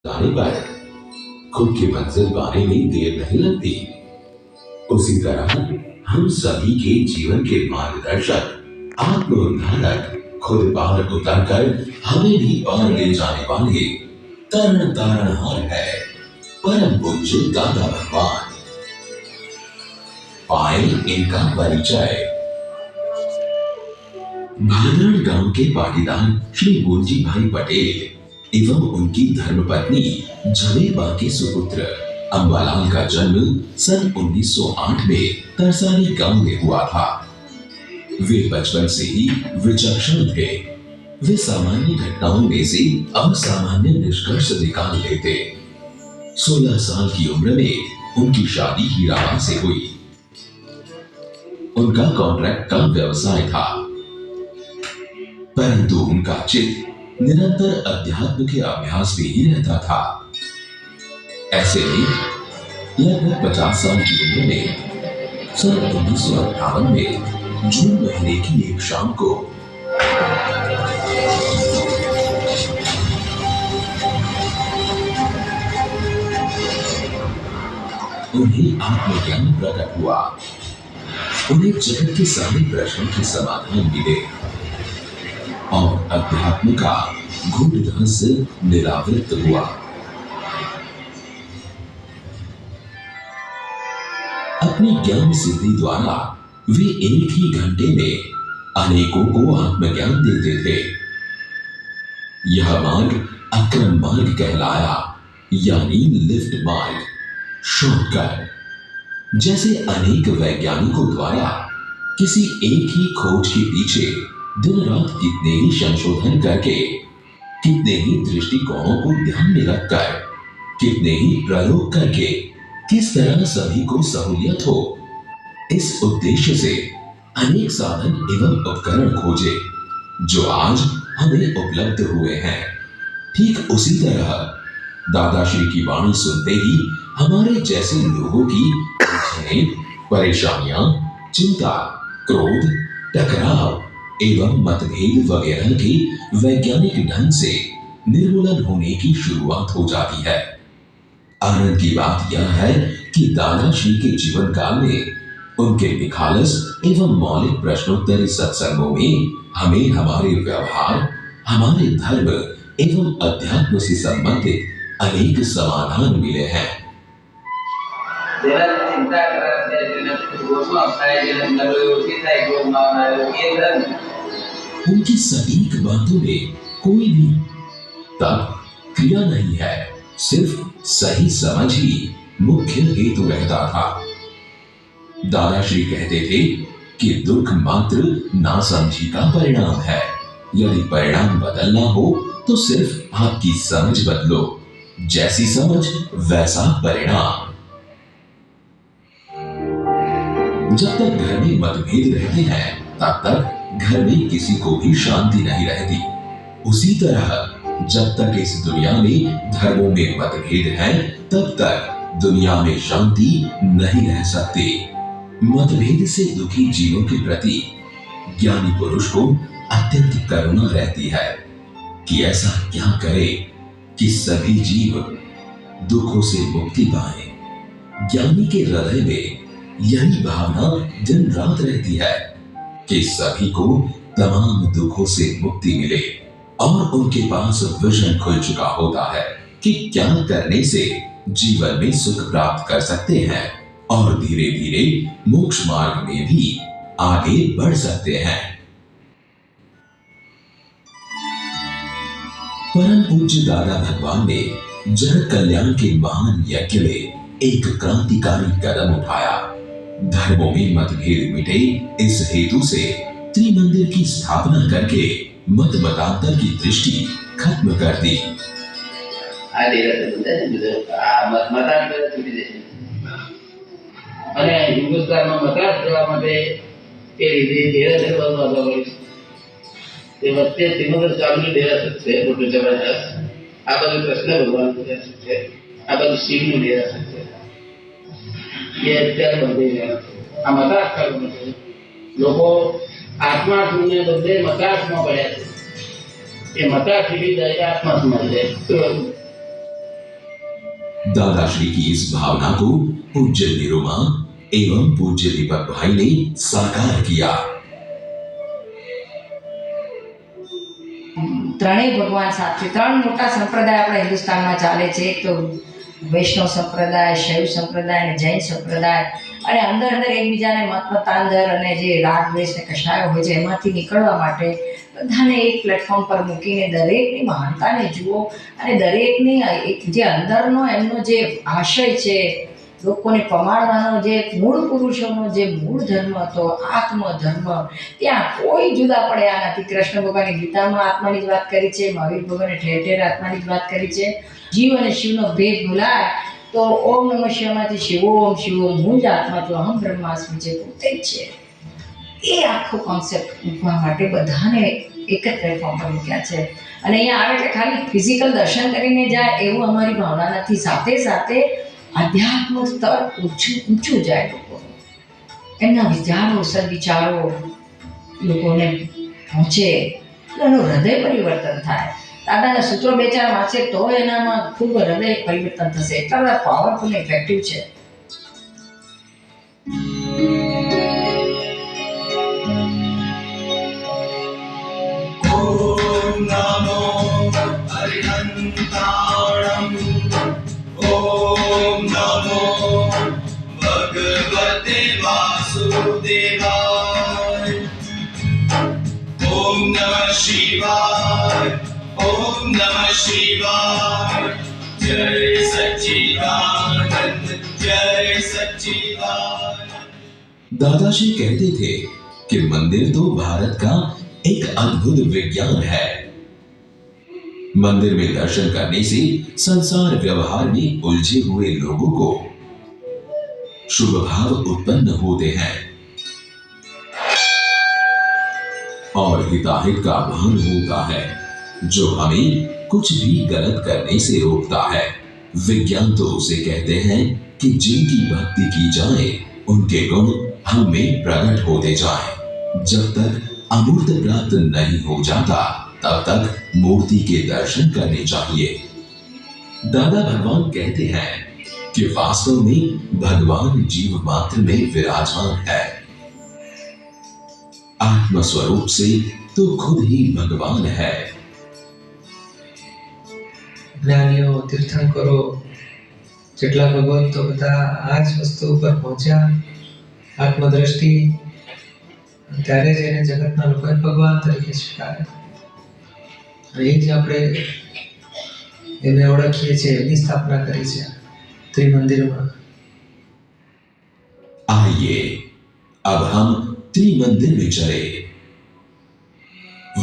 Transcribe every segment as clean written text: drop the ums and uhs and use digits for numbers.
जाने पर खुद की मंजिल पाने में देर नहीं लगती। उसी तरह हम सभी के जीवन के मार्गदर्शक आत्म उद्धारक खुद पार उतरकर हमें भी पार ले जाने वाले तरण तारणहार है परम पूज्य दादा भगवान। पाए इनका परिचय। भादरण गांव के पाटीदार श्री मुंजी भाई पटेल एवं उनकी धर्मपत्नी झवेरबा के सुपुत्र अंबालाल का जन्म सन 1908 में तरसाली गांव में हुआ था। वे बचपन से ही विचक्षण थे। वे सामान्य घटनाओं में से असामान्य निष्कर्ष निकाल लेते। 16 साल की उम्र में उनकी शादी हीराबाद से हुई। उनका कॉन्ट्रैक्ट का व्यवसाय था, परंतु उनका चित्त निरंतर अध्यात्म के अभ्यास में ही रहता था। ऐसे में लगभग 50 साल की उम्र में सन 1958 में जून महीने की एक शाम को उन्हें आत्मज्ञान प्रकट हुआ। उन्हें जगत के सारे प्रश्नों के समाधान मिले और अध्यात्म का गूढ़ रहस्य निरावृत हुआ। अपनी ज्ञान सिद्धि द्वारा वे एक ही घंटे में अनेकों को आत्मज्ञान देते थे। यह मार्ग अक्रम मार्ग कहलाया, यानी लिफ्ट मार्ग, शॉर्टकट। जैसे अनेक वैज्ञानिकों द्वारा किसी एक ही खोज के पीछे दिन रात कितने ही संशोधन करके, कितने ही दृष्टिकोणों को ध्यान में रखकर, कितने ही प्रयोग करके किस तरह सभी को सहूलियत हो, इस उद्देश्य से अनेक साधन एवं उपकरण खोजे जो आज हमें उपलब्ध हुए हैं। ठीक उसी तरह दादाश्री की वाणी सुनते ही हमारे जैसे लोगों की परेशानियां, चिंता, क्रोध, टकराव एवं मतभेद वगैरह के वैज्ञानिक ढंग से निर्मूलन होने की शुरुआत हो जाती है। आनंद की बात यह है कि दादाश्री के जीवन काल में उनके निखालस एवं मौलिक प्रश्नोत्तरी सत्संगों में हमें हमारे व्यवहार, हमारे धर्म एवं अध्यात्म से संबंधित अनेक समाधान मिले हैं। उनकी सटीक बातों में कोई भी तर्क, क्रिया नहीं है, सिर्फ सही समझ ही मुख्य हेतु रहता था। दादाश्री कहते थे कि दुख मात्र नासमझी का परिणाम है। यदि परिणाम बदलना हो तो सिर्फ आपकी समझ बदलो, जैसी समझ वैसा परिणाम। जब तक घर में मतभेद रहते हैं तब तक घर में किसी को भी शांति नहीं रहती। उसी तरह जब तक इस दुनिया में धर्मों में मतभेद है तब तक दुनिया में शांति नहीं रह सकती। मतभेद से दुखी जीवों के प्रति ज्ञानी पुरुष को अत्यंत करुणा रहती है कि ऐसा क्या करे कि सभी जीव दुखों से मुक्ति पाए। ज्ञानी के हृदय में यही भावना दिन रात रहती है कि सभी को तमाम दुखों से मुक्ति मिले, और उनके पास विजन खुल चुका होता है कि क्या करने से जीवन में सुख प्राप्त कर सकते हैं और धीरे धीरे मोक्ष मार्ग में भी आगे बढ़ सकते हैं। परम पूज्य दादा भगवान ने जन कल्याण के महान यज्ञ में एक क्रांतिकारी कदम उठाया। धर्मों में मतभेद मिटे, इस हेतु से त्रिमंदिर की स्थापना करके मत मतांतर की दृष्टि खत्म कर दी। हिंदुस्तान में मतांतर તે વચ્ચે ત્રિમંગલ સ્વામીની દેરાસર છે, મોટું જબરદસ્ત. આ બાજુ કૃષ્ણ ભગવાનનું દેરાસર છે, આ બાજુ શિવનું દેરાસર છે. એ અત્યારે બંધાઈ રહ્યા છે. આ મતાર્થમાં છે. લોકો આત્માર્થને બદલે મતાર્થમાં પડ્યા છે. એ મતાર્થથી દરેક આત્મા સમજી જાય. दादाश्री की इस भावना को पूज्य निरुमा एवं पूज्य दीपक भाई ने साकार किया। ત્રણેય ભગવાન સાથે ત્રણ મોટા સંપ્રદાય આપણા હિન્દુસ્તાનમાં ચાલે છે, એક તો વૈષ્ણવ સંપ્રદાય, શૈવ સંપ્રદાય અને જૈન સંપ્રદાય, અને અંદર અંદર એકબીજાને મતમતાંતર અને જે રાગ દ્વેષ ને કશાયો હોય છે એમાંથી નીકળવા માટે બધાને એક પ્લેટફોર્મ પર મૂકીને દરેકની મહાનતાને જુઓ અને દરેકની જે અંદરનો એમનો જે આશય છે, લોકોને પમાડવાનો જે મૂળ પુરુષોનો જે મૂળ ધર્મ હતો, આત્મધર્મ, ત્યાં કોઈ જુદા પડ્યા નથી. કૃષ્ણ ભગવાનની ગીતામાં આત્માની જ વાત કરી છે, મહાવીર ભગવાને ઠેર ઠેર આત્માની જ વાત કરી છે. જીવ અને શિવનો ભેદ ભૂલાય તો ઓમ નમઃ શિવાયમાંથી શિવોમ હું જ આત્મા છું, અહમ બ્રહ્માસ્મિ છે, પોતે જ છે. એ આખો કોન્સેપ્ટ મૂકવા માટે બધાને એક જ પ્લેટફોર્મ પર મૂક્યા છે. અને અહીંયા આવે એટલે ખાલી ફિઝિકલ દર્શન કરીને જાય એવું અમારી ભાવના નથી. સાથે સાથે આધ્યાત્મ સ્તર ઊંચું જાય લોકોનું, એમના વિચારો સદવિચારો લોકોને પહોંચે, એનું હૃદય પરિવર્તન થાય. દાદાના સૂત્રો બે ચાર વાંચે તો એનામાં ખૂબ હૃદય પરિવર્તન થશે. એટલા બધા પાવરફુલ ઇફેક્ટિવ છે. ઓમ નમો હરિહંતાણમ, ઓમ નમો ભગવતે વાસુદેવાય, ઓમ નમઃ શિવાય, ઓમ નમઃ શિવાય, જય સચ્ચિદાનંદ, જય સચ્ચિદાનંદ। दादाजी कहते थे कि मंदिर तो भारत का एक अद्भुत विज्ञान है। मंदिर में दर्शन करने से संसार व्यवहार में उलझे हुए लोगों को शुभ भाव उत्पन्न होते हैं और हिताहित का भान होता है, जो हमें कुछ भी गलत करने से रोकता है। विज्ञान तो उसे कहते हैं कि जिनकी भक्ति की जाए उनके गुण हम में प्रकट होते जाएं। जब तक अमूर्त प्राप्त नहीं हो जाता तब तक मूर्ति के दर्शन करने चाहिए। दादा भगवान कहते हैं कि वास्तव में भगवान जीव मात्र में विराजमान है। आत्म स्वरूप से तो खुद ही भगवान है। જ્ઞાનીઓ તીર્થંકરો જેટલા ભગવંતો બધા આ જ વસ્તુ ઉપર પહોંચ્યા, આત્મદ્રષ્ટિ, ત્યારે જ એને જગતના લોકોએ ભગવાન તરીકે સ્વીકારે. અને એ જ આપણે એને ઓળખીએ છીએ, એની સ્થાપના કરી છે ત્રિમંદિરમાં. आइए अब हम त्रिमंदिर में चले।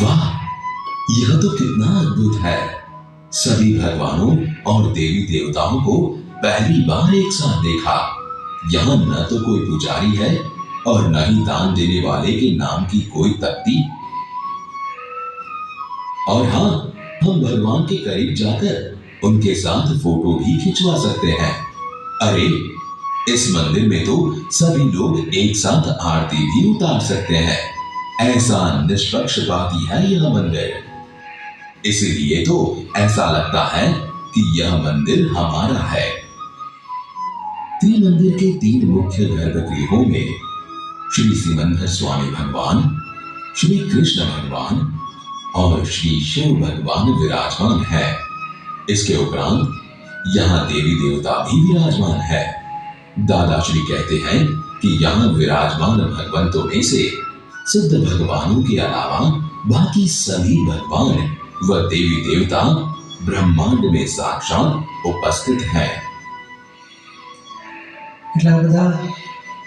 वाह, यह तो कितना अद्भुत है। सभी भगवानों और देवी देवताओं को पहली बार एक साथ देखा। यहाँ न तो कोई पुजारी है और न ही दान देने वाले के नाम की कोई तख्ती। और हाँ, हम भगवान के करीब जाकर उनके साथ फोटो भी खिंचवा सकते हैं। अरे, इस मंदिर में तो सभी लोग एक साथ आरती भी उतार सकते हैं। ऐसा निष्पक्षपाती है यह मंदिर। इसलिए तो ऐसा लगता है कि यह मंदिर हमारा है। त्रिमंदिर के 3 मुख्य गर्भगृहों में श्री सिमंदर स्वामी भगवान, श्री कृष्ण भगवान और श्री शिव भगवान विराजमान है। इसके उपरांत यहाँ देवी देवता भी विराजमान है। दादाश्री कहते हैं कि यहाँ विराजमान भगवंतों में से सिद्ध भगवानों के अलावा बाकी सभी भगवान व देवी देवता ब्रह्मांड में साक्षात उपस्थित हैं। એટલા બધા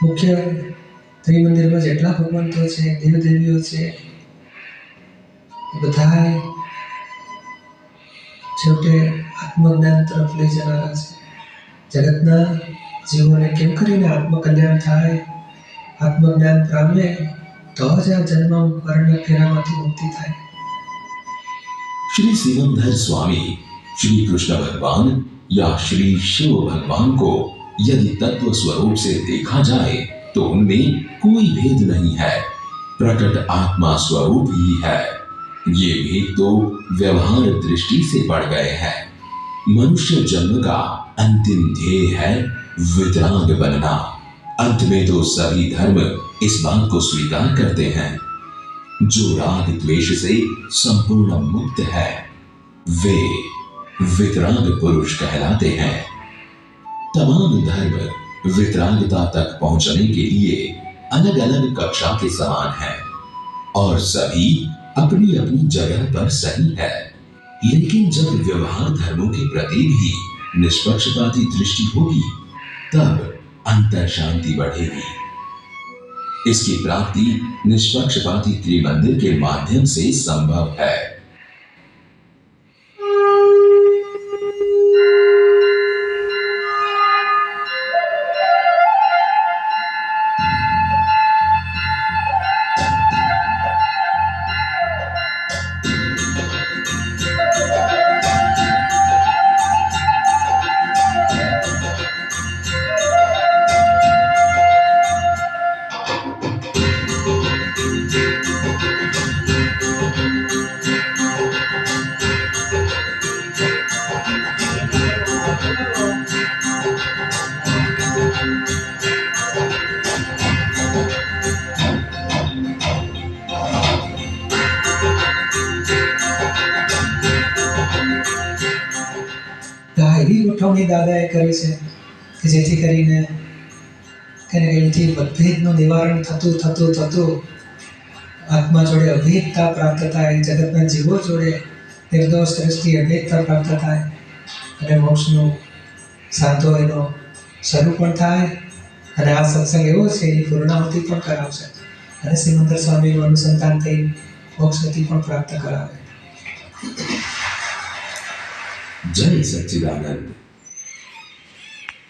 મુખ્ય ત્રિમંદિરમાં જેટલા ભગવંતો છે, દેવદેવીઓ છે, એ બધાએ છેવટે આત્મજ્ઞાન તરફ લઈ જનારા છે. જગતના જીવોને કેમ કરીને આત્મકલ્યાણ થાય, આત્મજ્ઞાન પામે તો જ આ જન્મ મરણ ફેરામાંથી મુક્તિ થાય. श्री सिमंदर स्वामी, श्री कृष्ण भगवान या श्री शिव भगवान को यदि तत्व स्वरूप से देखा जाए तो उनमें कोई भेद नहीं है, प्रकट आत्मा स्वरूप ही है। ये भेद तो व्यवहार दृष्टि से बढ़ गए हैं। मनुष्य जन्म का अंतिम ध्येय है वितराग बनना। अंत में तो सभी धर्म इस बात को स्वीकार करते हैं। जो राग द्वेष से संपूर्ण मुक्त है वे वितराग पुरुष कहलाते हैं। तमाम धर्म वितरागता तक पहुंचने के लिए अलग अलग कक्षा के समान हैं और सभी अपनी अपनी जगह पर सही है। लेकिन जब व्यवहार धर्मों के प्रति भी निष्पक्षपाती दृष्टि होगी तब अंतर शांति बढ़ेगी। इसकी प्राप्ति निष्पक्षपाती त्रिमंदिर के माध्यम से संभव है। એવી ગોઠવણી દાદાએ કરી છે કે જેથી કરીને અહીંથી મતભેદનું નિવારણ થતું થતું થતું આત્મા જોડે અભેદતા પ્રાપ્ત થાય, જગતના જીવો જોડે નિર્દોષ દ્રષ્ટિ અભેદતા પ્રાપ્ત થાય અને મોક્ષનું સાધો એનો શરૂ પણ થાય અને આ સત્સંગ એવો છે એની પૂર્ણાહુતિ પણ કરાવશે અને શ્રીમંદર સ્વામીનું અનુસંધાન થઈ મોક્ષ પણ પ્રાપ્ત કરાવે। जय सच्चिदानंद।